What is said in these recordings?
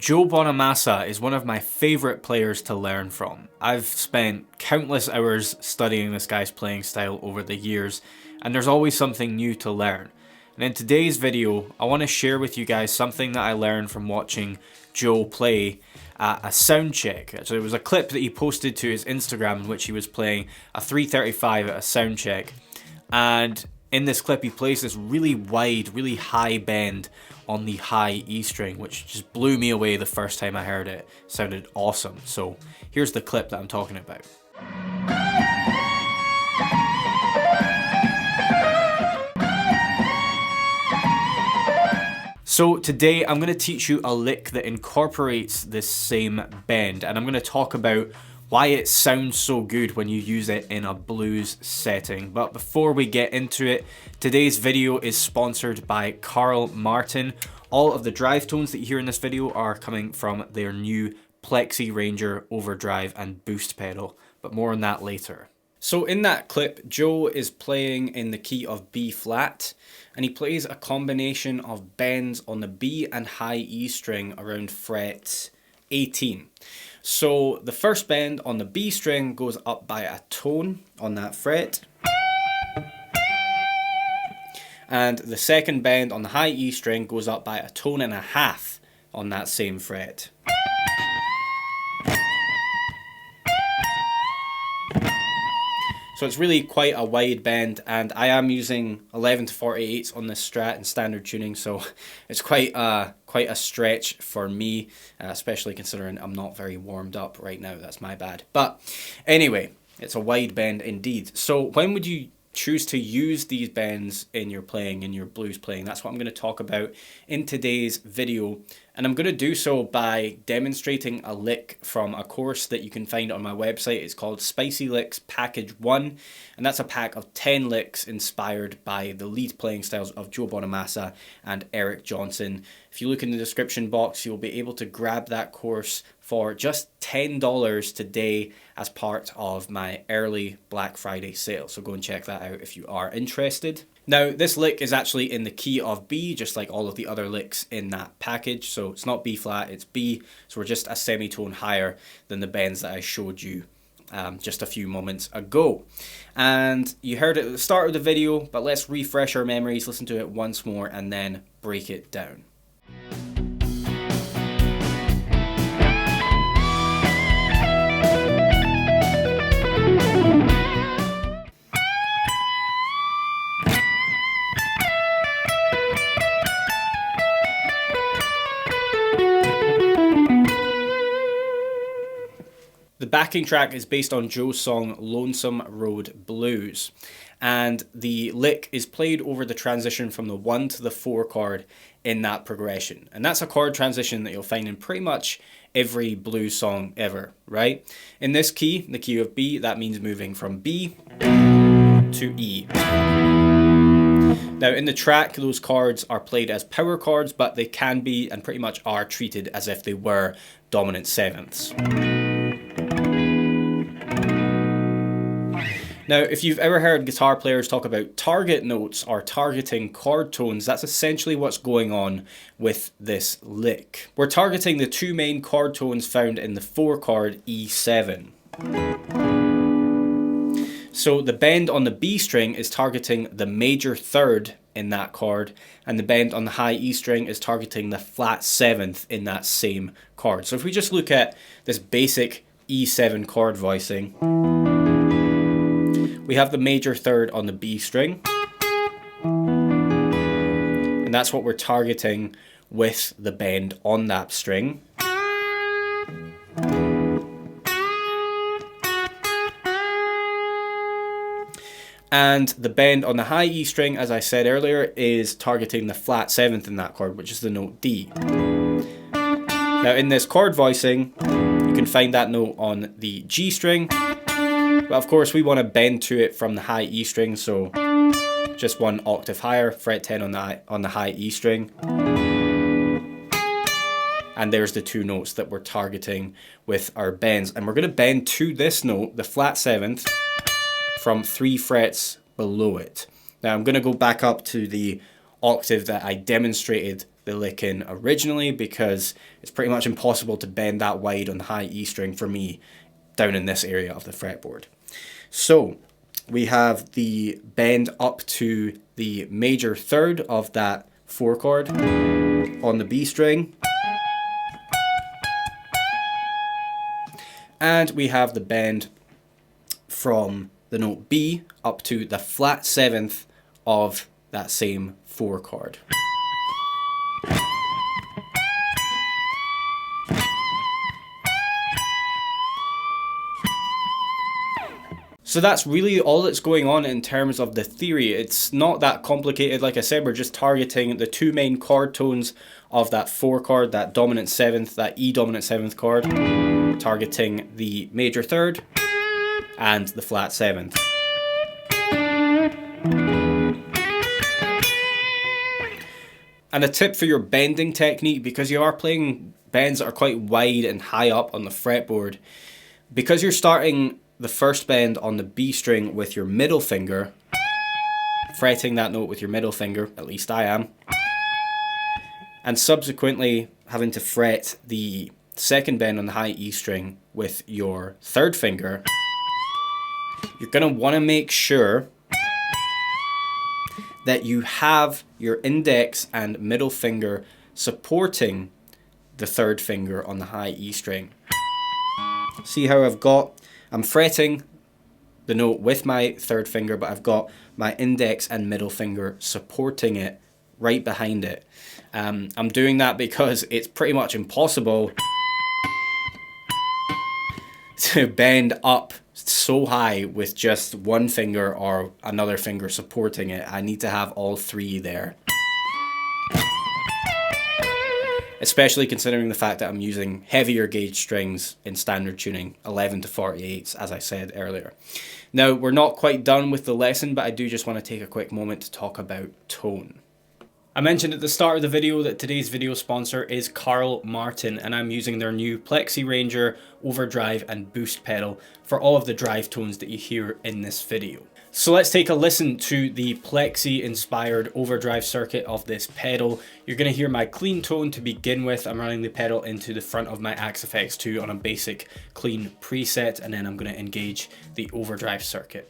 Joe Bonamassa is one of my favourite players to learn from. I've spent countless hours studying this guy's playing style over the years, and there's always something new to learn. And in today's video, I want to share with you guys something that I learned from watching Joe play at a sound check. So it was a clip that he posted to his Instagram in which he was playing a 335 at a sound check. And in this clip, he plays this really wide, really high bend on the high E string, which just blew me away the first time I heard it. It sounded awesome. So here's the clip that I'm talking about. So today I'm going to teach you a lick that incorporates this same bend, and I'm going to talk about why it sounds so good when you use it in a blues setting. But before we get into it, today's video is sponsored by Carl Martin. All of the drive tones that you hear in this video are coming from their new Plexi Ranger overdrive and boost pedal, but more on that later. So in that clip, Joe is playing in the key of B flat, and he plays a combination of bends on the B and high E string around fret 18. So the first bend on the B string goes up by a tone on that fret, and the second bend on the high E string goes up by a tone and a half on that same fret. So it's really quite a wide bend, and I am using 11 to 48s on this Strat in standard tuning, so it's quite a stretch for me, especially considering I'm not very warmed up right now. That's my bad. But anyway, it's a wide bend indeed. So when would you choose to use these bends in your playing, in your blues playing? That's what I'm going to talk about in today's video, and I'm going to do so by demonstrating a lick from a course that you can find on my website. It's called Spicy Licks Package 1, and that's a pack of 10 licks inspired by the lead playing styles of Joe Bonamassa and Eric Johnson. If you look in the description box, you'll be able to grab that course for just $10 today as part of my early Black Friday sale. So go and check that out if you are interested. Now, this lick is actually in the key of B, just like all of the other licks in that package. So it's not B flat, it's B. So we're just a semitone higher than the bends that I showed you just a few moments ago. And you heard it at the start of the video, but let's refresh our memories, listen to it once more, and then break it down. The backing track is based on Joe's song Lonesome Road Blues, and the lick is played over the transition from the 1 to the 4 chord in that progression. And that's a chord transition that you'll find in pretty much every blues song ever, right? In this key, the key of B, that means moving from B to E. Now in the track, those chords are played as power chords, but they can be and pretty much are treated as if they were dominant sevenths. Now, if you've ever heard guitar players talk about target notes or targeting chord tones, that's essentially what's going on with this lick. We're targeting the two main chord tones found in the 4 chord E7. So the bend on the B string is targeting the major third in that chord, and the bend on the high E string is targeting the flat 7th in that same chord. So if we just look at this basic E7 chord voicing, we have the major third on the B string, and that's what we're targeting with the bend on that string. And the bend on the high E string, as I said earlier, is targeting the flat 7th in that chord, which is the note D. Now in this chord voicing, you can find that note on the G string, but of course we want to bend to it from the high E string, so just 1 octave higher, fret 10 on the high E string. And there's the 2 notes that we're targeting with our bends. And we're going to bend to this note, the flat 7th, from 3 frets below it. Now I'm going to go back up to the octave that I demonstrated the the lick in originally, because it's pretty much impossible to bend that wide on the high E string for me down in this area of the fretboard. So we have the bend up to the major third of that 4 chord on the B string. And we have the bend from the note B up to the flat 7th of that same 4 chord. So that's really all that's going on in terms of the theory. It's not that complicated. Like I said, we're just targeting the 2 main chord tones of that 4 chord, that dominant 7th, that E dominant 7th chord, targeting the major third and the flat 7th. And a tip for your bending technique, because you are playing bends that are quite wide and high up on the fretboard, because you're starting the first bend on the B string with your middle finger, fretting that note with your middle finger, at least I am, and subsequently having to fret the second bend on the high E string with your third finger, you're going to want to make sure that you have your index and middle finger supporting the third finger on the high E string. See how I'm fretting the note with my third finger, but I've got my index and middle finger supporting it right behind it. I'm doing that because it's pretty much impossible to bend up so high with just one finger or another finger supporting it. I need to have all 3 there. Especially considering the fact that I'm using heavier gauge strings in standard tuning, 11 to 48s, as I said earlier. Now, we're not quite done with the lesson, but I do just want to take a quick moment to talk about tone. I mentioned at the start of the video that today's video sponsor is Carl Martin, and I'm using their new Plexi Ranger overdrive and boost pedal for all of the drive tones that you hear in this video. So let's take a listen to the Plexi inspired overdrive circuit of this pedal. You're going to hear my clean tone to begin with. I'm running the pedal into the front of my Axe FX2 on a basic clean preset, and then I'm going to engage the overdrive circuit.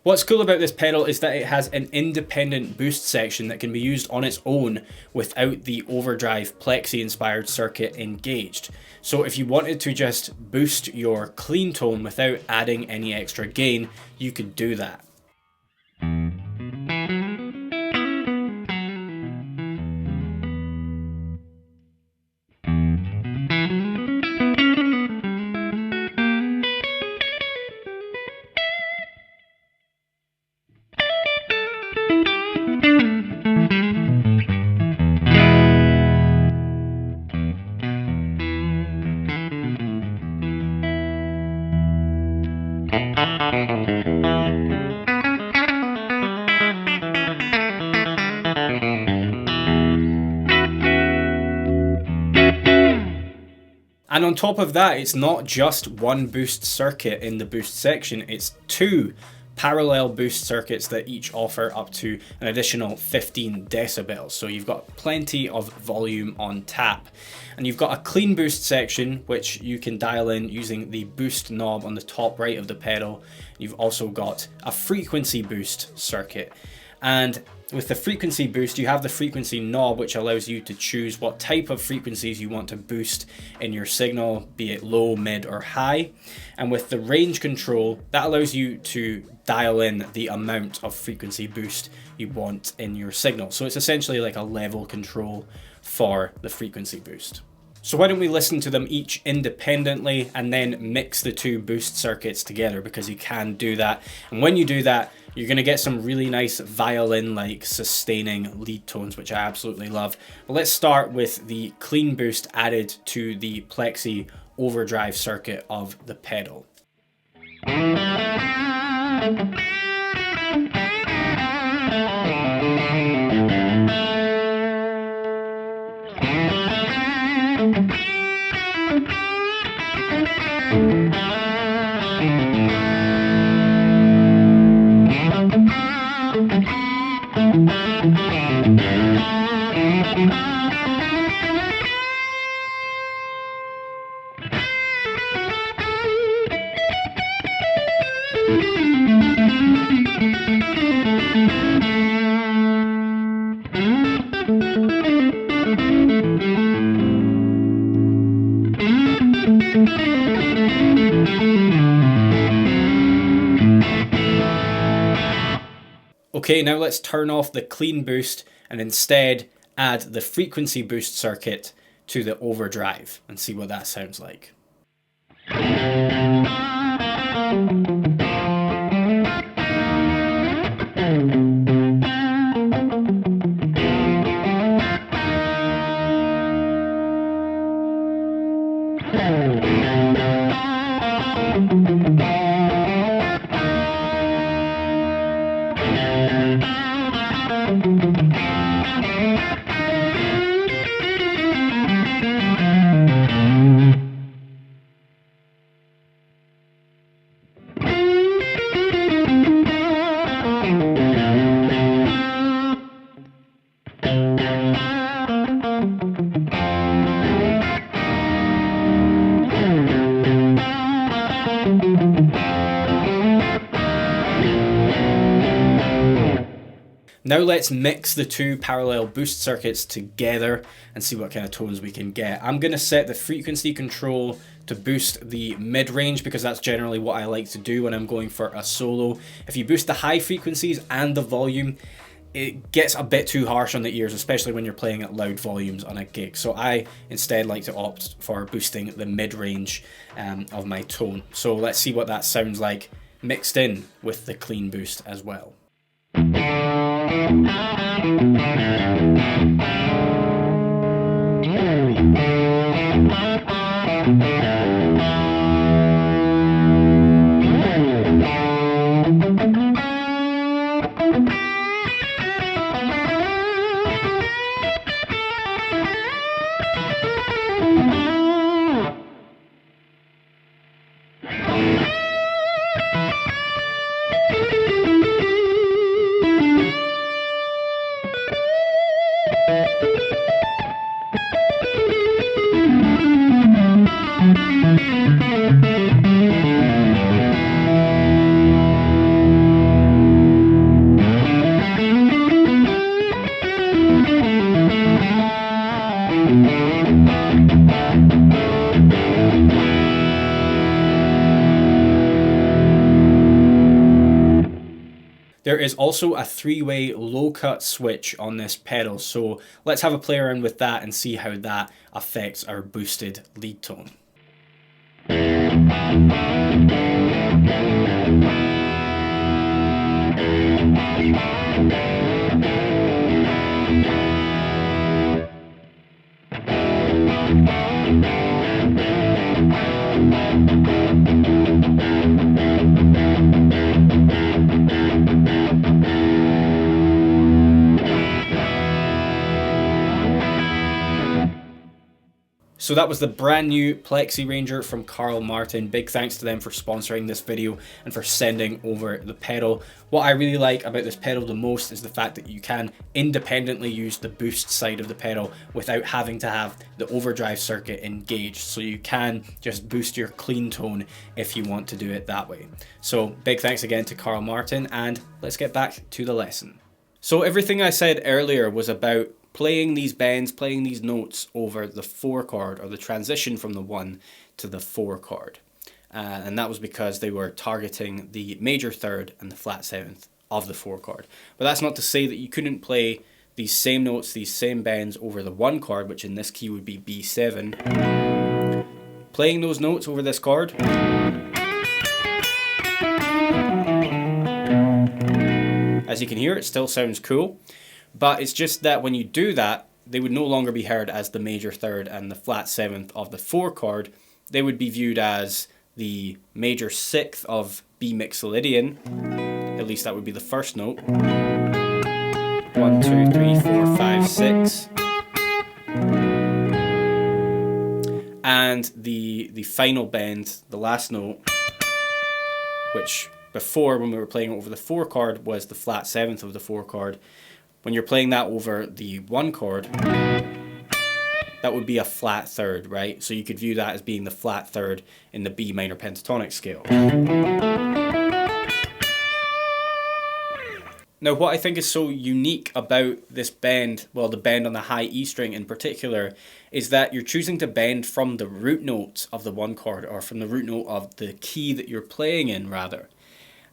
What's cool about this pedal is that it has an independent boost section that can be used on its own without the overdrive Plexi inspired circuit engaged. So if you wanted to just boost your clean tone without adding any extra gain, you could do that. And on top of that, it's not just one boost circuit in the boost section, it's 2 parallel boost circuits that each offer up to an additional 15 decibels. So you've got plenty of volume on tap. And you've got a clean boost section, which you can dial in using the boost knob on the top right of the pedal. You've also got a frequency boost circuit. And with the frequency boost, you have the frequency knob, which allows you to choose what type of frequencies you want to boost in your signal, be it low, mid, or high. And with the range control, that allows you to dial in the amount of frequency boost you want in your signal. So it's essentially like a level control for the frequency boost. So why don't we listen to them each independently and then mix the two boost circuits together, because you can do that. And when you do that, you're going to get some really nice violin-like sustaining lead tones, which I absolutely love. But let's start with the clean boost added to the plexi overdrive circuit of the pedal. Okay, now let's turn off the clean boost and instead add the frequency boost circuit to the overdrive and see what that sounds like. Now let's mix the two parallel boost circuits together and see what kind of tones we can get. I'm going to set the frequency control to boost the mid-range because that's generally what I like to do when I'm going for a solo. If you boost the high frequencies and the volume, it gets a bit too harsh on the ears, especially when you're playing at loud volumes on a gig. So I instead like to opt for boosting the mid-range of my tone. So let's see what that sounds like mixed in with the clean boost as well. There is also a three-way low cut switch on this pedal, so let's have a play around with that and see how that affects our boosted lead tone. So that was the brand new Plexi Ranger from Carl Martin. Big thanks to them for sponsoring this video and for sending over the pedal. What I really like about this pedal the most is the fact that you can independently use the boost side of the pedal without having to have the overdrive circuit engaged. So you can just boost your clean tone if you want to do it that way. So big thanks again to Carl Martin, and let's get back to the lesson. So everything I said earlier was about playing these bends, playing these notes over the 4 chord, or the transition from the 1 to the 4 chord. And that was because they were targeting the major third and the flat 7th of the 4 chord. But that's not to say that you couldn't play these same notes, these same bends over the 1 chord, which in this key would be B7. Playing those notes over this chord, as you can hear, it still sounds cool, but it's just that when you do that, they would no longer be heard as the major third and the flat 7th of the 4 chord. They would be viewed as the major 6th of B mixolydian. At least that would be the first note. 1, 2, 3, 4, 5, 6. And the final bend, the last note, which before, when we were playing over the 4 chord, was the flat 7th of the 4 chord. When you're playing that over the 1 chord, that would be a flat third, right? So you could view that as being the flat third in the B minor pentatonic scale. Now, what I think is so unique about this bend, well, the bend on the high E string in particular, is that you're choosing to bend from the root note of the 1 chord, or from the root note of the key that you're playing in, rather.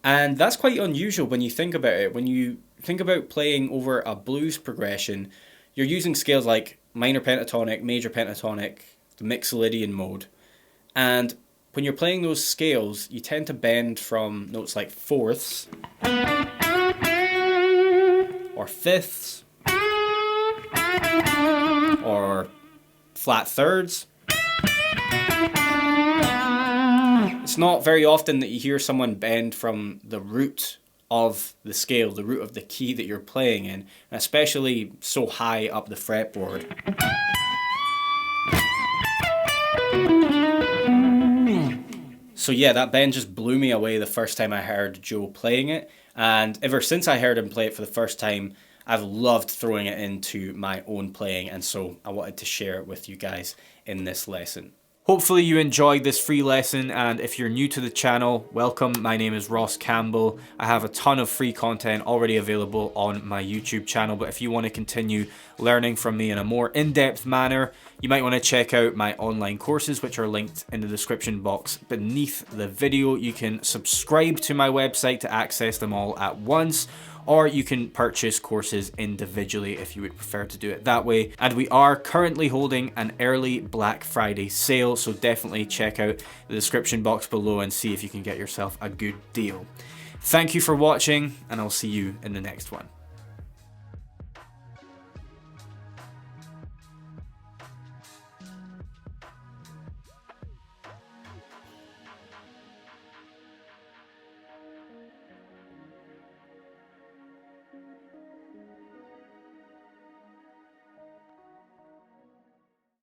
And that's quite unusual when you think about it. When you think about playing over a blues progression, you're using scales like minor pentatonic, major pentatonic, the mixolydian mode. And when you're playing those scales, you tend to bend from notes like fourths, or fifths, or flat thirds. It's not very often that you hear someone bend from the root of the scale, the root of the key that you're playing in, and especially so high up the fretboard. So yeah, that bend just blew me away the first time I heard Joe playing it, and ever since I heard him play it for the first time, I've loved throwing it into my own playing, and so I wanted to share it with you guys in this lesson. Hopefully you enjoyed this free lesson, and if you're new to the channel, welcome. My name is Ross Campbell. I have a ton of free content already available on my YouTube channel, but if you want to continue learning from me in a more in-depth manner, you might want to check out my online courses, which are linked in the description box beneath the video. You can subscribe to my website to access them all at once, or you can purchase courses individually if you would prefer to do it that way. And we are currently holding an early Black Friday sale, so definitely check out the description box below and see if you can get yourself a good deal. Thank you for watching, and I'll see you in the next one.